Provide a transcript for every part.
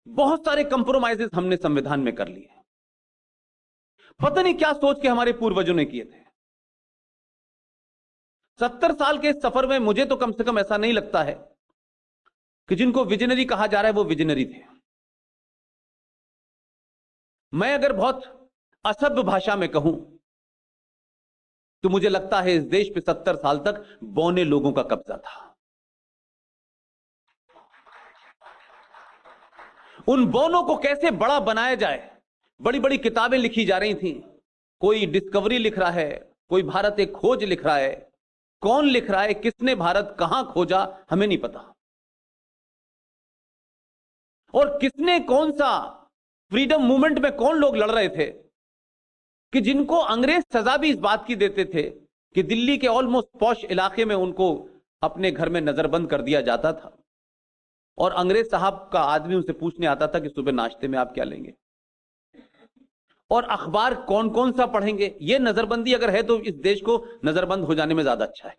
बहुत सारे कंप्रोमाइजेस हमने संविधान में कर लिए। पता नहीं क्या सोच के हमारे पूर्वजों ने किए थे। 70 साल के इस सफर में मुझे तो कम से कम ऐसा नहीं लगता है कि जिनको विजनरी कहा जा रहा है वो विजनरी थे। मैं अगर बहुत असभ्य भाषा में कहूं तो मुझे लगता है इस देश पे 70 साल तक बौने लोगों का कब्जा था। उन बौनों को कैसे बड़ा बनाया जाए, बड़ी बड़ी किताबें लिखी जा रही थी। कोई डिस्कवरी लिख रहा है, कोई भारत एक खोज लिख रहा है। कौन लिख रहा है, किसने भारत कहां खोजा, हमें नहीं पता। और किसने कौन सा फ्रीडम मूवमेंट में कौन लोग लड़ रहे थे कि जिनको अंग्रेज सजा भी इस बात की देते थे कि दिल्ली के ऑलमोस्ट पॉश इलाके में उनको अपने घर में नजरबंद कर दिया जाता था और अंग्रेज साहब का आदमी उनसे पूछने आता था कि सुबह नाश्ते में आप क्या लेंगे और अखबार कौन कौन सा पढ़ेंगे। यह नजरबंदी अगर है तो इस देश को नजरबंद हो जाने में ज्यादा अच्छा है।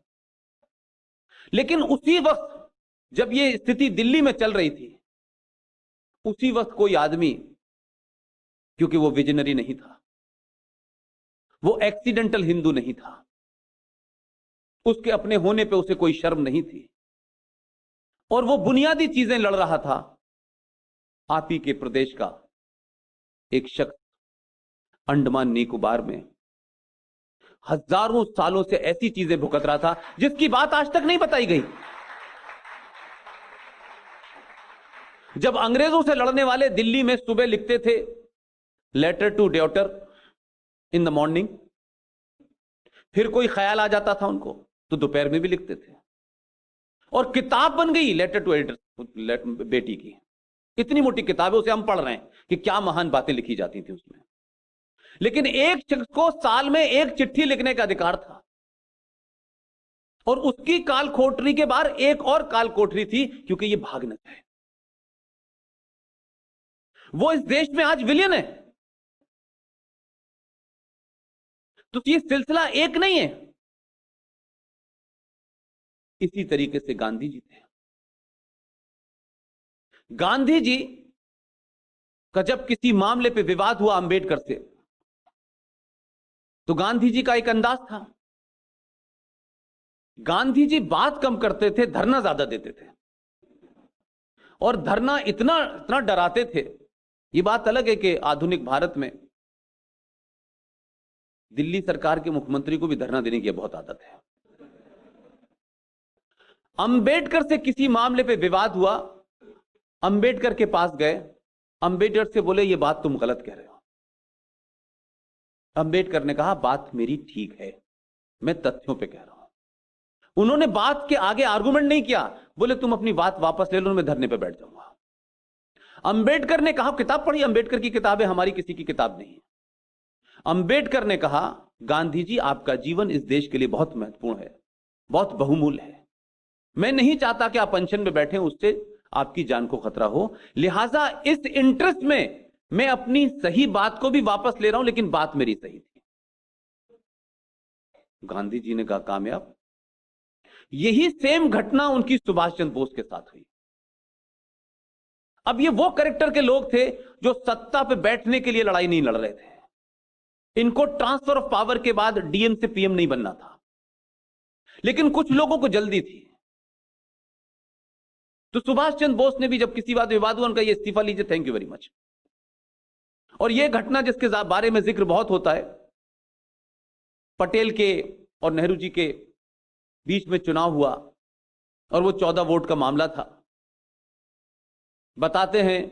लेकिन उसी वक्त जब यह स्थिति दिल्ली में चल रही थी, उसी वक्त कोई आदमी, क्योंकि वो विजनरी नहीं था, वो एक्सीडेंटल हिंदू नहीं था, उसके अपने होने पे उसे कोई शर्म नहीं थी और वो बुनियादी चीजें लड़ रहा था। आप ही के प्रदेश का एक शख्स अंडमान निकोबार में हजारों सालों से ऐसी चीजें भुगत रहा था जिसकी बात आज तक नहीं बताई गई। जब अंग्रेजों से लड़ने वाले दिल्ली में सुबह लिखते थे letter to daughter in the morning, फिर कोई ख्याल आ जाता था उनको तो दोपहर में भी लिखते थे और किताब बन गई लेटर टू एडिटर बेटी की। इतनी मोटी किताब है, उसे हम पढ़ रहे हैं कि क्या महान बातें लिखी जाती थी उसमें। लेकिन एक शख्स को साल में एक चिट्ठी लिखने का अधिकार था और उसकी काल कोठरी के बाहर एक और काल कोठरी थी, क्योंकि यह भाग न जाए। वो इस देश में आज विलियन है। तो ये सिलसिला एक नहीं है। इसी तरीके से गांधी जी थे। गांधी जी का जब किसी मामले पे विवाद हुआ अंबेडकर से, तो गांधी जी का एक अंदाज था। गांधी जी बात कम करते थे, धरना ज्यादा देते थे और धरना इतना इतना डराते थे। ये बात अलग है कि आधुनिक भारत में दिल्ली सरकार के मुख्यमंत्री को भी धरना देने की बहुत आदत है। अंबेडकर से किसी मामले पे विवाद हुआ, अंबेडकर के पास गए, अंबेडकर से बोले ये बात तुम गलत कह रहे हो। अंबेडकर ने कहा बात मेरी ठीक है, मैं तथ्यों पे कह रहा हूं। उन्होंने बात के आगे आर्गुमेंट नहीं किया, बोले तुम अपनी बात वापस ले लो, मैं धरने पे बैठ जाऊंगा। अंबेडकर ने कहा, किताब पढ़ी, अंबेडकर की किताब है, हमारी किसी की किताब नहीं है। अंबेडकर ने कहा गांधी जी आपका जीवन इस देश के लिए बहुत महत्वपूर्ण है, बहुत बहुमूल्य है। मैं नहीं चाहता कि आप पेंशन में बैठे, उससे आपकी जान को खतरा हो। लिहाजा इस इंटरेस्ट में मैं अपनी सही बात को भी वापस ले रहा हूं, लेकिन बात मेरी सही थी। गांधी जी ने कहा कामयाब। यही सेम घटना उनकी सुभाष चंद्र बोस के साथ हुई। अब ये वो कैरेक्टर के लोग थे जो सत्ता पे बैठने के लिए लड़ाई नहीं लड़ रहे थे। इनको ट्रांसफर ऑफ पावर के बाद डीएम से पीएम नहीं बनना था, लेकिन कुछ लोगों को जल्दी थी। तो सुभाष चंद्र बोस ने भी जब किसी बात विवाद हुआ, उनका ये इस्तीफा लीजिए, थैंक यू वेरी मच। और यह घटना जिसके बारे में जिक्र बहुत होता है, पटेल के और नेहरू जी के बीच में चुनाव हुआ और वो 14 वोट का मामला था। बताते हैं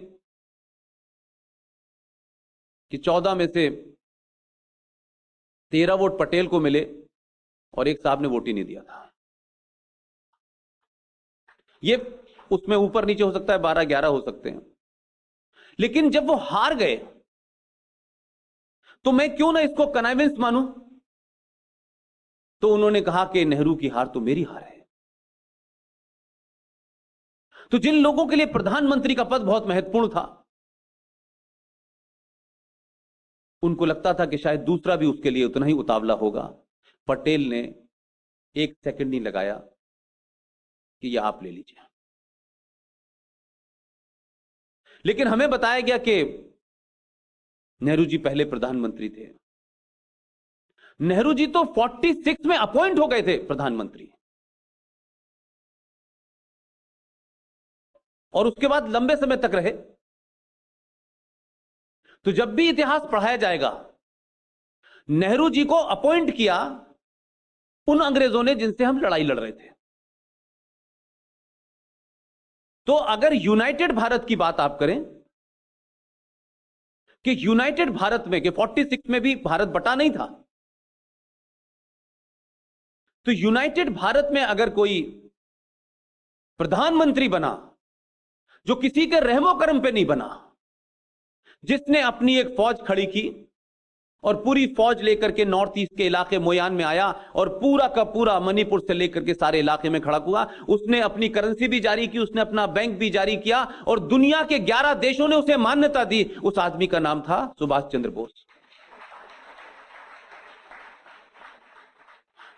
कि 14 में से 13 वोट पटेल को मिले और एक साहब ने वोट ही नहीं दिया था। ये उसमें ऊपर नीचे हो सकता है, 12-11 हो सकते हैं। लेकिन जब वो हार गए तो मैं क्यों ना इसको कन्विंस मानूं। तो उन्होंने कहा कि नेहरू की हार तो मेरी हार है। तो जिन लोगों के लिए प्रधानमंत्री का पद बहुत महत्वपूर्ण था, उनको लगता था कि शायद दूसरा भी उसके लिए उतना ही उतावला होगा। पटेल ने एक सेकंड नहीं लगाया कि यह आप ले लीजिए। लेकिन हमें बताया गया कि नेहरू जी पहले प्रधानमंत्री थे। नेहरू जी तो 46 में अपॉइंट हो गए थे प्रधानमंत्री, और उसके बाद लंबे समय तक रहे। तो जब भी इतिहास पढ़ाया जाएगा, नेहरू जी को अपॉइंट किया उन अंग्रेजों ने जिनसे हम लड़ाई लड़ रहे थे। तो अगर यूनाइटेड भारत की बात आप करें कि यूनाइटेड भारत में कि 46 में भी भारत बटा नहीं था, तो यूनाइटेड भारत में अगर कोई प्रधानमंत्री बना जो किसी के रहमो करम पे नहीं बना, जिसने अपनी एक फौज खड़ी की और पूरी फौज लेकर के नॉर्थ ईस्ट के इलाके मोयान में आया और पूरा का पूरा मणिपुर से लेकर के सारे इलाके में खड़ा हुआ, उसने अपनी करेंसी भी जारी की, उसने अपना बैंक भी जारी किया और दुनिया के 11 देशों ने उसे मान्यता दी। उस आदमी का नाम था सुभाष चंद्र बोस।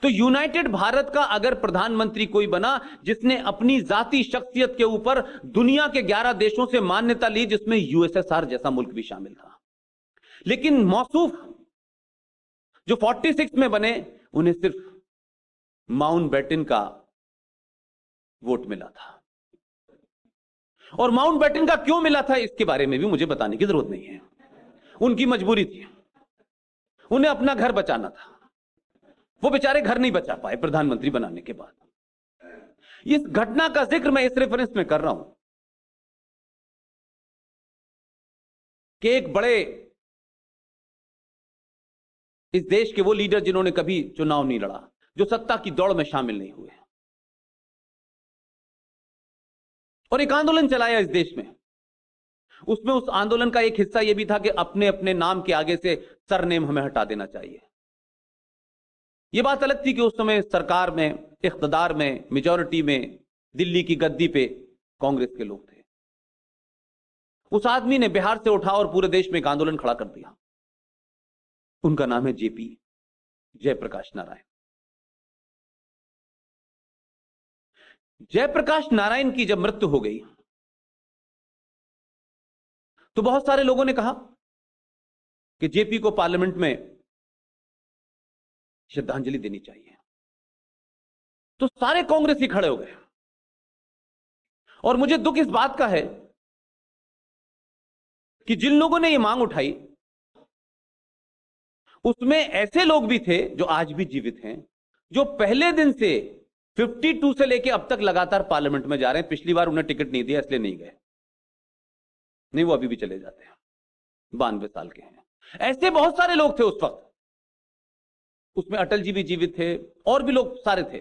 तो यूनाइटेड भारत का अगर प्रधानमंत्री कोई बना जिसने अपनी जाती शख्सियत के ऊपर दुनिया के 11 देशों से मान्यता ली, जिसमें यूएसएसआर जैसा मुल्क भी शामिल था, लेकिन मौसूफ जो 46 में बने उन्हें सिर्फ माउंटबेटन का वोट मिला था। और माउंटबेटन का क्यों मिला था इसके बारे में भी मुझे बताने की जरूरत नहीं है। उनकी मजबूरी थी, उन्हें अपना घर बचाना था। वो बेचारे घर नहीं बचा पाए प्रधानमंत्री बनाने के बाद। इस घटना का जिक्र मैं इस रेफरेंस में कर रहा हूं कि एक बड़े इस देश के वो लीडर जिन्होंने कभी चुनाव नहीं लड़ा, जो सत्ता की दौड़ में शामिल नहीं हुए, और एक आंदोलन चलाया इस देश में। उसमें उस आंदोलन का एक हिस्सा यह भी था कि अपने अपने नाम के आगे से सरनेम हमें हटा देना चाहिए। यह बात अलग थी कि उस समय सरकार में, इख्तदार में, मेजॉरिटी में, दिल्ली की गद्दी पे कांग्रेस के लोग थे। उस आदमी ने बिहार से उठा और पूरे देश में एक आंदोलन खड़ा कर दिया। उनका नाम है जेपी, जयप्रकाश नारायण। जयप्रकाश नारायण की जब मृत्यु हो गई तो बहुत सारे लोगों ने कहा कि जेपी को पार्लियामेंट में श्रद्धांजलि देनी चाहिए। तो सारे कांग्रेसी खड़े हो गए। और मुझे दुख इस बात का है कि जिन लोगों ने यह मांग उठाई उसमें ऐसे लोग भी थे जो आज भी जीवित हैं, जो पहले दिन से 52 से लेके अब तक लगातार पार्लियामेंट में जा रहे हैं। पिछली बार उन्हें टिकट नहीं दिया इसलिए नहीं गए, नहीं वो अभी भी चले जाते हैं, 92 साल के हैं। ऐसे बहुत सारे लोग थे उस वक्त। उसमें अटल जी भी जीवित थे और भी लोग सारे थे।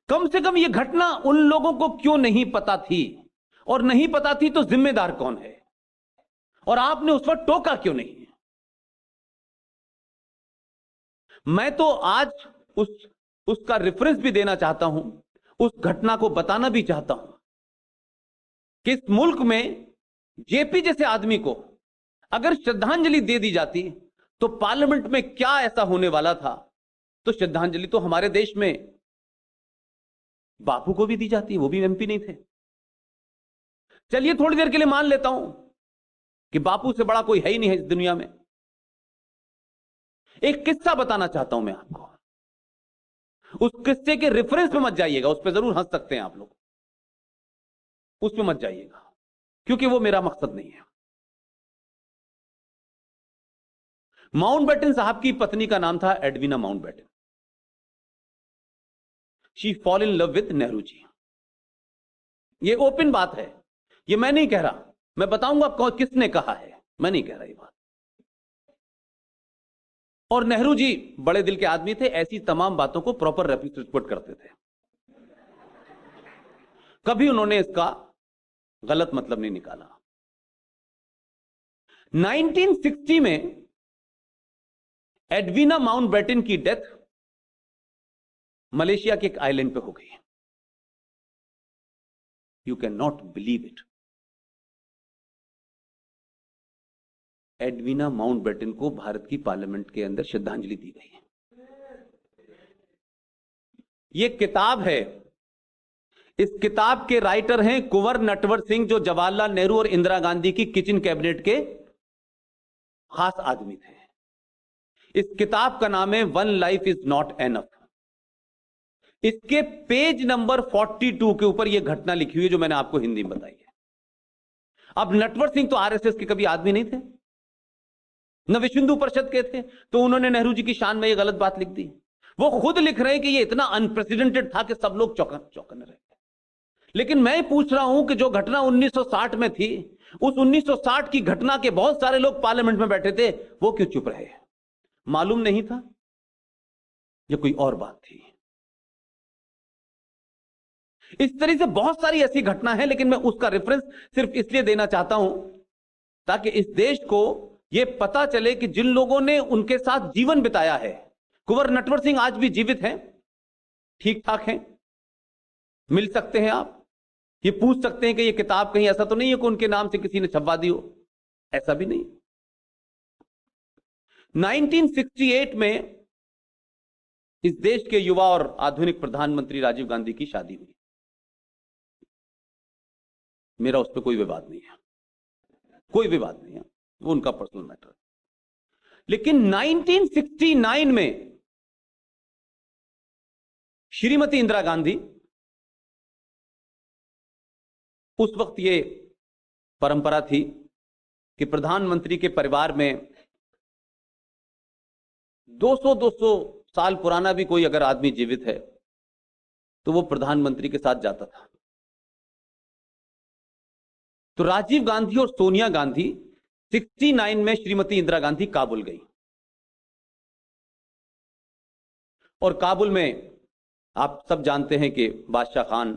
कम से कम यह घटना उन लोगों को क्यों नहीं पता थी, और नहीं पता थी तो जिम्मेदार कौन है, और आपने उस वक्त टोका क्यों नहीं? मैं तो आज उसका रेफरेंस भी देना चाहता हूं, उस घटना को बताना भी चाहता हूं कि इस मुल्क में जेपी जैसे आदमी को अगर श्रद्धांजलि दे दी जाती तो पार्लियामेंट में क्या ऐसा होने वाला था। तो श्रद्धांजलि तो हमारे देश में बापू को भी दी जाती है, वो भी एमपी नहीं थे। चलिए थोड़ी देर के लिए मान लेता हूं कि बापू से बड़ा कोई है ही नहीं है इस दुनिया में। एक किस्सा बताना चाहता हूं मैं आपको। उस किस्से के रेफरेंस पे मत जाइएगा, उस पर जरूर हंस सकते हैं आप लोग, उस पे मत जाइएगा क्योंकि वो मेरा मकसद नहीं है। माउंटबेटन साहब की पत्नी का नाम था Edwina Mountbatten. She fall in love with Nehru ji. ये ओपन बात है, ये मैं नहीं कह रहा, मैं बताऊंगा किसने कहा है, मैं नहीं कह रहा ये बात। और नेहरू जी बड़े दिल के आदमी थे, ऐसी तमाम बातों को प्रॉपर रिपोर्ट करते थे। कभी उन्होंने इसका गलत मतलब नहीं निकाला। 1960 में एडविना माउंटबेटन की डेथ मलेशिया के एक आइलैंड पे हो गई। You can not believe it. Edwina Mountbatten को भारत की पार्लियामेंट के अंदर श्रद्धांजलि दी गई है। यह किताब है इस किताब के राइटर हैं कुंवर नटवर सिंह, जो जवाहरलाल नेहरू और इंदिरा गांधी की किचन कैबिनेट के खास आदमी थे। इस किताब का नाम है one life is not enough. इसके पेज नंबर 42 के ऊपर यह घटना लिखी हुई है जो मैंने आपको हिंदी में बताई है। अब नटवर सिंह तो आरएसएस के कभी आदमी नहीं थे, न विश्व हिंदू परिषद के थे, तो उन्होंने नेहरू जी की शान में यह गलत बात लिख दी। वो खुद लिख रहे हैं कि यह इतना अनप्रेसिडेंटेड था कि सब लोग चौकन रहे। लेकिन मैं पूछ रहा हूं कि जो घटना 1960 में थी, उस 1960 की घटना के बहुत सारे लोग पार्लियामेंट में बैठे थे, वो क्यों चुप रहे? मालूम नहीं था या कोई और बात थी? इस तरह से बहुत सारी ऐसी घटना है, लेकिन मैं उसका रेफरेंस सिर्फ इसलिए देना चाहता हूं ताकि इस देश को यह पता चले कि जिन लोगों ने उनके साथ जीवन बिताया है, कुंवर नटवर सिंह आज भी जीवित हैं, ठीक ठाक हैं, मिल सकते हैं आप। ये पूछ सकते हैं कि ये किताब कहीं ऐसा तो नहीं है कि उनके नाम से किसी ने छपवा दी हो, ऐसा भी नहीं। 1968 में इस देश के युवा और आधुनिक प्रधानमंत्री राजीव गांधी की शादी हुई। मेरा उस पर कोई विवाद नहीं है, कोई विवाद नहीं है, वो उनका पर्सनल मैटर है। लेकिन 1969 में श्रीमती इंदिरा गांधी, उस वक्त ये परंपरा थी कि प्रधानमंत्री के परिवार में 200 साल पुराना भी कोई अगर आदमी जीवित है तो वो प्रधानमंत्री के साथ जाता था। तो राजीव गांधी और सोनिया गांधी 69 में श्रीमती इंदिरा गांधी काबुल गई, और काबुल में आप सब जानते हैं कि बादशाह खान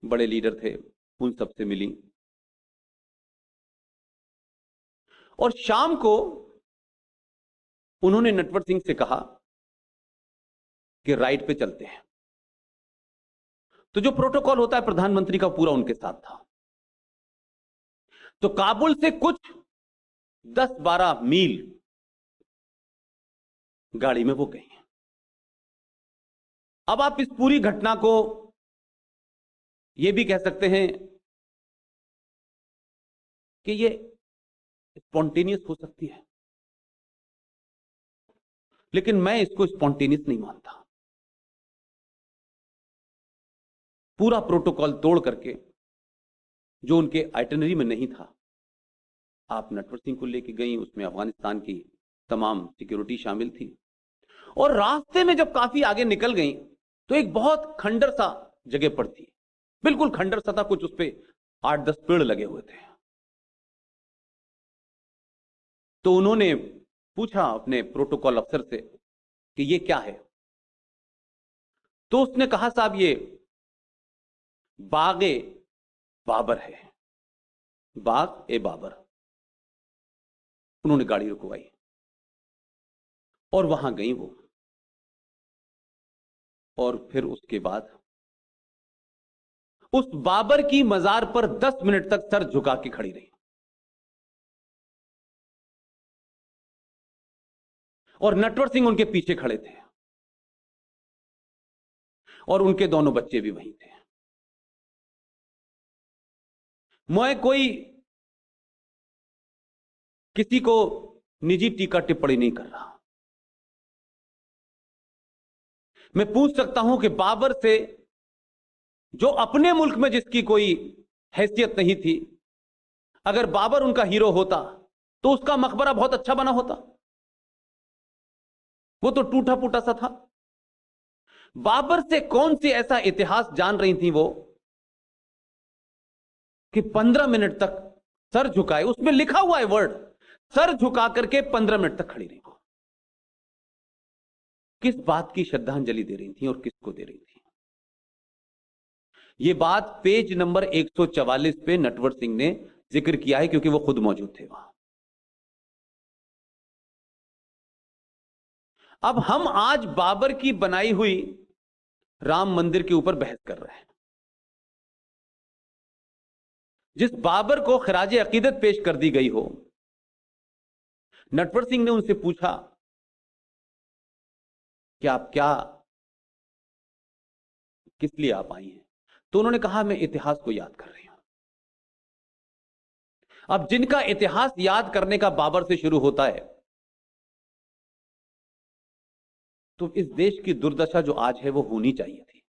बड़े लीडर थे, उन सबसे मिली। और शाम को उन्होंने नटवर सिंह से कहा कि राइड पे चलते हैं। तो जो प्रोटोकॉल होता है प्रधानमंत्री का, पूरा उनके साथ था। तो काबुल से कुछ 10-12 मील गाड़ी में वो गई। अब आप इस पूरी घटना को यह भी कह सकते हैं कि ये स्पॉन्टेनियस हो सकती है, लेकिन मैं इसको स्पॉन्टेनियस नहीं मानता। पूरा प्रोटोकॉल तोड़ करके, जो उनके आइटनरी में नहीं था, आप नटवर सिंह को लेके गई, उसमें अफगानिस्तान की तमाम सिक्योरिटी शामिल थी। और रास्ते में जब काफी आगे निकल गई तो एक बहुत खंडर सा जगह पड़ती, बिल्कुल खंडर सा था, कुछ उस पे 8-10 पेड़ लगे हुए थे। तो उन्होंने पूछा अपने प्रोटोकॉल अफसर से कि ये क्या है? तो उसने कहा, साहब ये बाग ए बाबर है, बाग ए बाबर। उन्होंने गाड़ी रुकवाई और वहां गई वो, और फिर उसके बाद उस बाबर की मजार पर 10 मिनट तक सर झुका के खड़ी रही। और नटवर सिंह उनके पीछे खड़े थे, और उनके दोनों बच्चे भी वहीं थे। मैं कोई किसी को निजी टीका टिप्पणी नहीं कर रहा। मैं पूछ सकता हूं कि बाबर से, जो अपने मुल्क में जिसकी कोई हैसियत नहीं थी, अगर बाबर उनका हीरो होता तो उसका मकबरा बहुत अच्छा बना होता। वो तो टूटा फूटा सा था। बाबर से कौन सी ऐसा इतिहास जान रही थी वो कि 15 मिनट तक सर झुकाए, उसमें लिखा हुआ है वर्ड, सर झुका करके 15 मिनट तक खड़ी रही। किस बात की श्रद्धांजलि दे रही थी और किसको दे रही थी? यह बात पेज नंबर 144 पे नटवर सिंह ने जिक्र किया है, क्योंकि वो खुद मौजूद थे वहां। अब हम आज बाबर की बनाई हुई राम मंदिर के ऊपर बहस कर रहे हैं। जिस बाबर को खिराज अकीदत पेश कर दी गई हो, नटवर सिंह ने उनसे पूछा कि आप क्या, किस लिए आप आई हैं? तो उन्होंने कहा मैं इतिहास को याद कर रही हूं। अब जिनका इतिहास याद करने का बाबर से शुरू होता है, तो इस देश की दुर्दशा जो आज है वो होनी चाहिए थी।